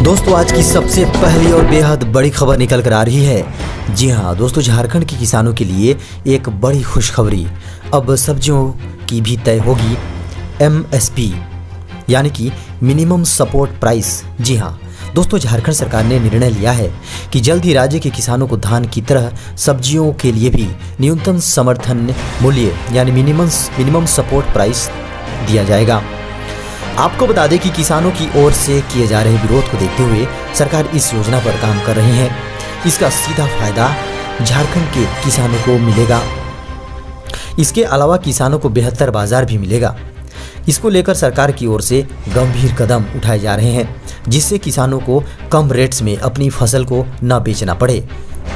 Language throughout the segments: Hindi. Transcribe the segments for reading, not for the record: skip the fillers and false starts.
दोस्तों, आज की सबसे पहली और बेहद बड़ी खबर निकल कर आ रही है। जी हाँ दोस्तों, झारखंड के किसानों के लिए एक बड़ी खुशखबरी। अब सब्जियों की भी तय होगी MSP यानी कि मिनिमम सपोर्ट प्राइस। जी हाँ दोस्तों, झारखंड सरकार ने निर्णय लिया है कि जल्द ही राज्य के किसानों को धान की तरह सब्जियों के लिए भी न्यूनतम समर्थन मूल्य यानी मिनिमम सपोर्ट प्राइस दिया जाएगा। आपको बता दें कि किसानों की ओर से किए जा रहे विरोध को देखते हुए सरकार इस योजना पर काम कर रही है। इसका सीधा फायदा झारखंड के किसानों को मिलेगा। इसके अलावा किसानों को बेहतर बाजार भी मिलेगा। इसको लेकर सरकार की ओर से गंभीर कदम उठाए जा रहे हैं, जिससे किसानों को कम रेट्स में अपनी फसल को न बेचना पड़े,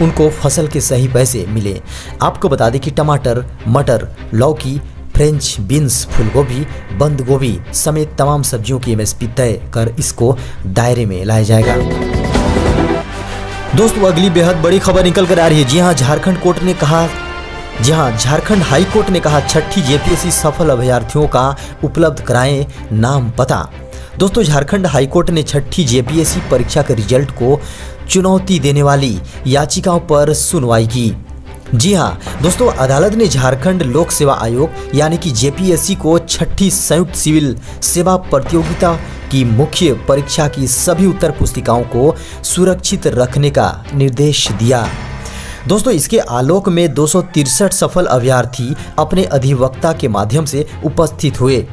उनको फसल के सही पैसे मिले। आपको बता दें कि टमाटर, मटर, लौकी, फ्रेंच बीन्स, फूलगोभी, बंद गोभी समेत तमाम सब्जियों की MSP तय कर इसको दायरे में लाया जाएगा। दोस्तों, अगली बेहद बड़ी खबर निकल कर आ रही है। जी हाँ, झारखंड हाई कोर्ट ने कहा छठी JPSC सफल अभ्यर्थियों का उपलब्ध कराएं नाम पता। दोस्तों, झारखंड हाई कोर्ट ने छठी JPSC परीक्षा के रिजल्ट को चुनौती देने वाली याचिकाओं पर सुनवाई की। जी हाँ दोस्तों, अदालत ने झारखंड लोक सेवा आयोग यानी कि JPSC को छठी संयुक्त सिविल सेवा प्रतियोगिता की मुख्य परीक्षा की सभी उत्तर पुस्तिकाओं को सुरक्षित रखने का निर्देश दिया। दोस्तों, इसके आलोक में 263 सफल अभ्यर्थी अपने अधिवक्ता के माध्यम से उपस्थित हुए।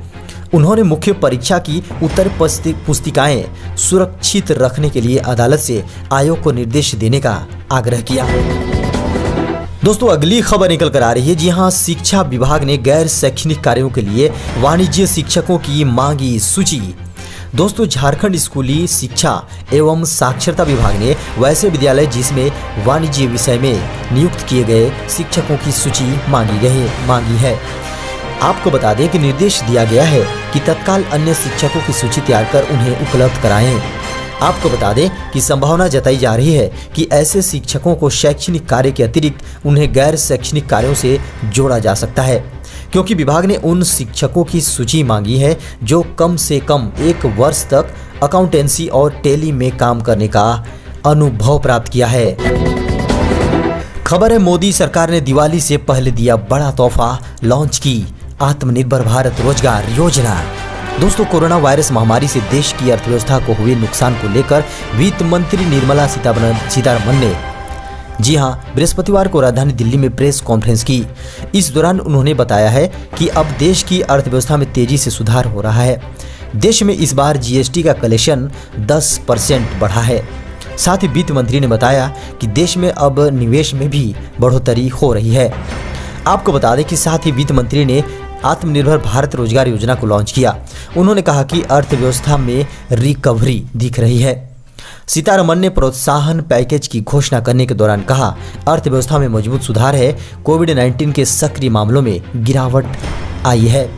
उन्होंने मुख्य परीक्षा की उत्तर पुस्तिकाएं सुरक्षित रखने के लिए अदालत से आयोग को निर्देश देने का आग्रह किया। दोस्तों, अगली खबर निकल कर आ रही है। जी हाँ, शिक्षा विभाग ने गैर शैक्षणिक कार्यों के लिए वाणिज्य शिक्षकों की मांगी सूची। दोस्तों, झारखंड स्कूली शिक्षा एवं साक्षरता विभाग ने वैसे विद्यालय जिसमें वाणिज्य विषय में नियुक्त किए गए शिक्षकों की सूची मांगी है। आपको बता दें कि निर्देश दिया गया है कि तत्काल अन्य शिक्षकों की सूची तैयार कर उन्हें उपलब्ध कराएं। आपको बता दें कि संभावना जताई जा रही है कि ऐसे शिक्षकों को शैक्षणिक कार्य के अतिरिक्त उन्हें गैर शैक्षणिक कार्यों से जोड़ा जा सकता है, क्योंकि विभाग ने उन शिक्षकों की सूची मांगी है जो कम से कम 1 वर्ष तक अकाउंटेंसी और टेली में काम करने का अनुभव प्राप्त किया है। खबर है, मोदी सरकार ने दिवाली से पहले दिया बड़ा तोहफा, लॉन्च की आत्मनिर्भर भारत रोजगार योजना। दोस्तों, कोरोना वायरस महामारी से देश की अर्थव्यवस्था को हुए नुकसान को लेकर वित्त मंत्री निर्मला सीतारमण ने जी हां बृहस्पतिवार को राजधानी दिल्ली में प्रेस कॉन्फ्रेंस की। इस दौरान उन्होंने बताया है कि अब देश की अर्थव्यवस्था में तेजी से सुधार हो रहा है। देश में इस बार GST का कलेक्शन 10% बढ़ा है। साथ ही वित्त मंत्री ने बताया कि देश में अब निवेश में भी बढ़ोतरी हो रही है। आपको बता दें कि साथ ही वित्त मंत्री ने आत्मनिर्भर भारत रोजगार योजना को लॉन्च किया। उन्होंने कहा कि अर्थव्यवस्था में रिकवरी दिख रही है। सीतारमण ने प्रोत्साहन पैकेज की घोषणा करने के दौरान कहा, अर्थव्यवस्था में मजबूत सुधार है, कोविड-19 के सक्रिय मामलों में गिरावट आई है।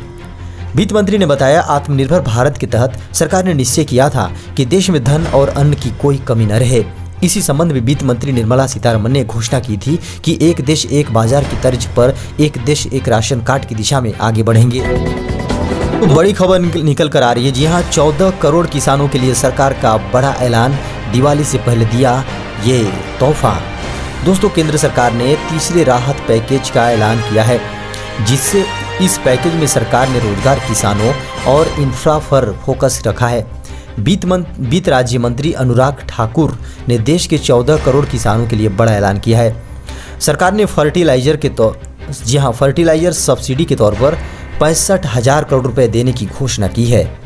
वित्त मंत्री ने बताया, आत्मनिर्भर भारत के तहत सरकार ने निश्चय किया था कि देश में धन और अन्न की कोई कमी न रहे। इसी संबंध में वित्त मंत्री निर्मला सीतारमण ने घोषणा की थी कि एक देश एक बाजार की तर्ज पर एक देश एक राशन कार्ड की दिशा में आगे बढ़ेंगे। तो बड़ी खबर निकल कर आ रही है। जी हाँ, 14 करोड़ किसानों के लिए सरकार का बड़ा ऐलान, दिवाली से पहले दिया ये तोहफा। दोस्तों, केंद्र सरकार ने तीसरे राहत पैकेज का ऐलान किया है, जिससे इस पैकेज में सरकार ने रोजगार, किसानों और इंफ्रा पर फोकस रखा है। वित्त राज्य मंत्री अनुराग ठाकुर ने देश के 14 करोड़ किसानों के लिए बड़ा ऐलान किया है। सरकार ने फर्टिलाइजर सब्सिडी के तौर पर 65,000 करोड़ रुपए देने की घोषणा की है।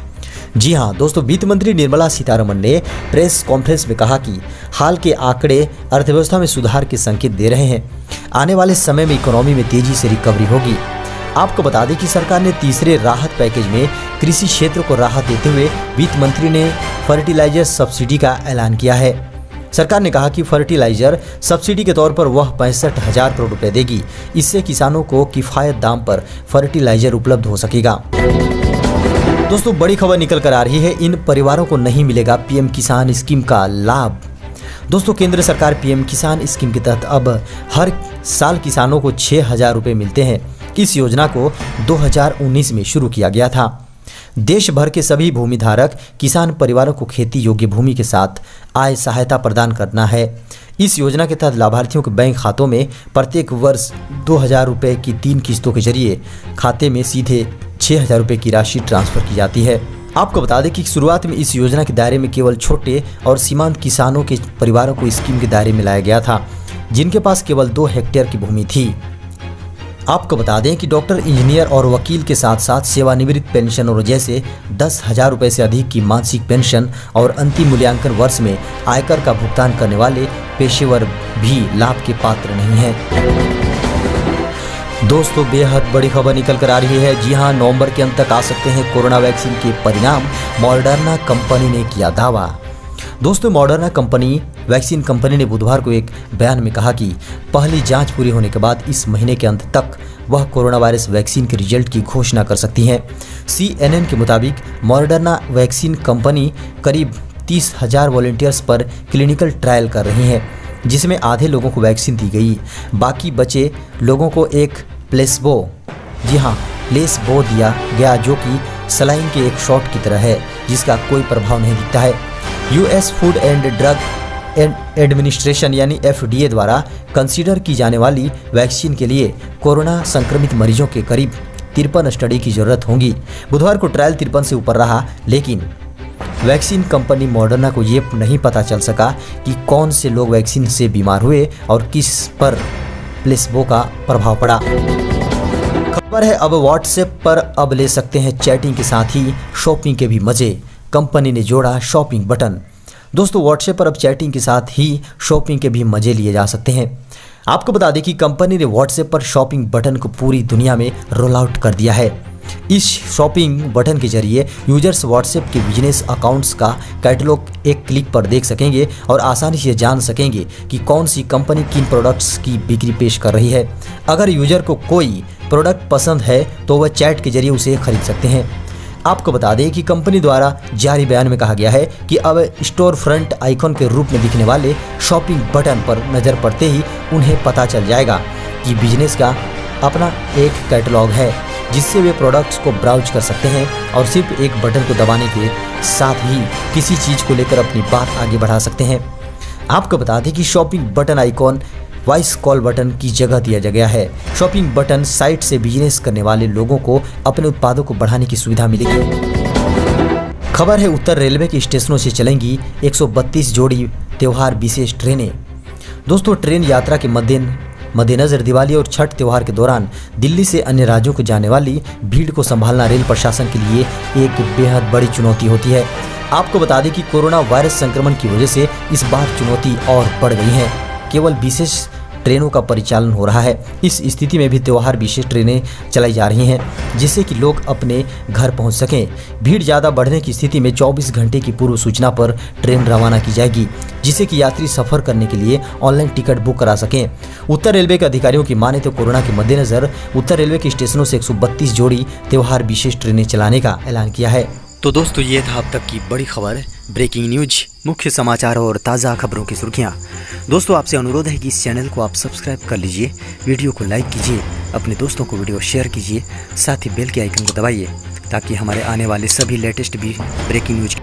जी हाँ दोस्तों, वित्त मंत्री निर्मला सीतारमण ने प्रेस कॉन्फ्रेंस में कहा कि हाल के आंकड़े अर्थव्यवस्था में सुधार के संकेत दे रहे हैं। आने वाले समय में इकोनॉमी में तेजी से रिकवरी होगी। आपको बता दें कि सरकार ने तीसरे राहत पैकेज में कृषि क्षेत्र को राहत देते हुए वित्त मंत्री ने फर्टिलाइजर सब्सिडी का ऐलान किया है। सरकार ने कहा कि फर्टिलाइजर सब्सिडी के तौर पर वह 65,000 करोड़ रुपए देगी। इससे किसानों को किफायत दाम पर फर्टिलाइजर उपलब्ध हो सकेगा। दोस्तों, बड़ी खबर निकल कर आ रही है, इन परिवारों को नहीं मिलेगा PM किसान स्कीम का लाभ। दोस्तों, केंद्र सरकार PM किसान स्कीम के तहत अब हर साल किसानों को 6,000 रुपए मिलते हैं। इस योजना को 2019 में शुरू किया गया था। देश भर के सभी भूमिधारक किसान परिवारों को खेती योग्य भूमि के साथ आय सहायता प्रदान करना है। इस योजना के तहत लाभार्थियों के बैंक खातों में प्रत्येक वर्ष 2,000 रुपये की 3 किस्तों के जरिए खाते में सीधे 6,000 रुपये की राशि ट्रांसफर की जाती है। आपको बता दें कि शुरुआत में इस योजना के दायरे में केवल छोटे और सीमांत किसानों के परिवारों को स्कीम के दायरे में लाया गया था, जिनके पास केवल 2 हेक्टेयर की भूमि थी। आपको बता दें कि डॉक्टर, इंजीनियर और वकील के साथ साथ सेवानिवृत्त पेंशन और जैसे 10,000 रुपये से अधिक की मासिक पेंशन और अंतिम मूल्यांकन वर्ष में आयकर का भुगतान करने वाले पेशेवर भी लाभ के पात्र नहीं हैं। दोस्तों, बेहद बड़ी खबर निकल कर आ रही है। जी हां, नवंबर के अंत तक आ सकते हैं कोरोना वैक्सीन के परिणाम, मॉडर्ना कंपनी ने किया दावा। दोस्तों, मॉडर्ना वैक्सीन कंपनी ने बुधवार को एक बयान में कहा कि पहली जांच पूरी होने के बाद इस महीने के अंत तक वह कोरोना वायरस वैक्सीन के रिजल्ट की घोषणा कर सकती है। CNN के मुताबिक मॉडर्ना वैक्सीन कंपनी करीब 30,000 वॉलंटियर्स पर क्लिनिकल ट्रायल कर रही है, जिसमें आधे लोगों को वैक्सीन दी गई, बाकी बचे लोगों को एक प्लेसबो दिया गया, जो कि सलाइन के एक शॉट की तरह है, जिसका कोई प्रभाव नहीं दिखता है। US food and drug administration यानी FDA द्वारा कंसीडर की जाने वाली वैक्सीन के लिए कोरोना संक्रमित मरीजों के करीब 53 स्टडी की जरूरत होगी। बुधवार को ट्रायल 53 से ऊपर रहा, लेकिन वैक्सीन कंपनी मॉडर्ना को ये नहीं पता चल सका कि कौन से लोग वैक्सीन से बीमार हुए और किस पर प्लेसबो का प्रभाव पड़ा। खबर है, अब व्हाट्सएप पर अब ले सकते हैं चैटिंग के साथ ही शॉपिंग के भी मजे। कंपनी ने जोड़ा शॉपिंग बटन। दोस्तों, व्हाट्सएप पर अब चैटिंग के साथ ही शॉपिंग के भी मजे लिए जा सकते हैं। आपको बता दें कि कंपनी ने व्हाट्सएप पर शॉपिंग बटन को पूरी दुनिया में रोल आउट कर दिया है। इस शॉपिंग बटन के जरिए यूजर्स व्हाट्सएप के बिजनेस अकाउंट्स का कैटलॉग एक क्लिक पर देख सकेंगे और आसानी से जान सकेंगे कि कौन सी कंपनी किन प्रोडक्ट्स की बिक्री पेश कर रही है। अगर यूजर को कोई प्रोडक्ट पसंद है तो वह चैट के जरिए उसे खरीद सकते हैं। आपको बता दें कि कंपनी द्वारा जारी बयान में कहा गया है कि अब स्टोर फ्रंट आइकॉन के रूप में दिखने वाले शॉपिंग बटन पर नज़र पड़ते ही उन्हें पता चल जाएगा कि बिजनेस का अपना एक कैटलॉग है, जिससे वे प्रोडक्ट्स को ब्राउज कर सकते हैं और सिर्फ एक बटन को दबाने के साथ ही किसी चीज़ को लेकर अपनी बात आगे बढ़ा सकते हैं। आपको बता दें कि shopping button icon voice call button की जगह दिया गया है। शॉपिंग बटन साइट से बिजनेस करने वाले लोगों को अपने उत्पादों को बढ़ाने की सुविधा मिलेगी। खबर है, उत्तर रेलवे के स्टेशनों से चलेंगी 132 जोड़ी त्योहार विशेष ट्रेनें। दोस्तों, ट्रेन यात्रा के मद्देनजर दिवाली और छठ त्योहार के दौरान दिल्ली से अन्य राज्यों को जाने वाली भीड़ को संभालना रेल प्रशासन के लिए एक बेहद बड़ी चुनौती होती है। आपको बता दें कि कोरोना वायरस संक्रमण की वजह से इस बार चुनौती और बढ़ गई है। केवल विशेष ट्रेनों का परिचालन हो रहा है। इस स्थिति में भी त्योहार विशेष ट्रेनें चलाई जा रही हैं, जिससे कि लोग अपने घर पहुंच सकें। भीड़ ज़्यादा बढ़ने की स्थिति में 24 घंटे की पूर्व सूचना पर ट्रेन रवाना की जाएगी, जिससे कि यात्री सफ़र करने के लिए ऑनलाइन टिकट बुक करा सकें। उत्तर रेलवे के अधिकारियों की माने तो कोरोना के मद्देनजर उत्तर रेलवे के स्टेशनों से 132 जोड़ी त्योहार विशेष ट्रेनें चलाने का ऐलान किया है। तो दोस्तों, ये था अब तक की बड़ी खबर, ब्रेकिंग न्यूज, मुख्य समाचार और ताज़ा खबरों की सुर्खियां। दोस्तों, आपसे अनुरोध है कि इस चैनल को आप सब्सक्राइब कर लीजिए, वीडियो को लाइक कीजिए, अपने दोस्तों को वीडियो शेयर कीजिए, साथ ही बेल के आइकन को दबाइए ताकि हमारे आने वाले सभी लेटेस्ट भी ब्रेकिंग न्यूज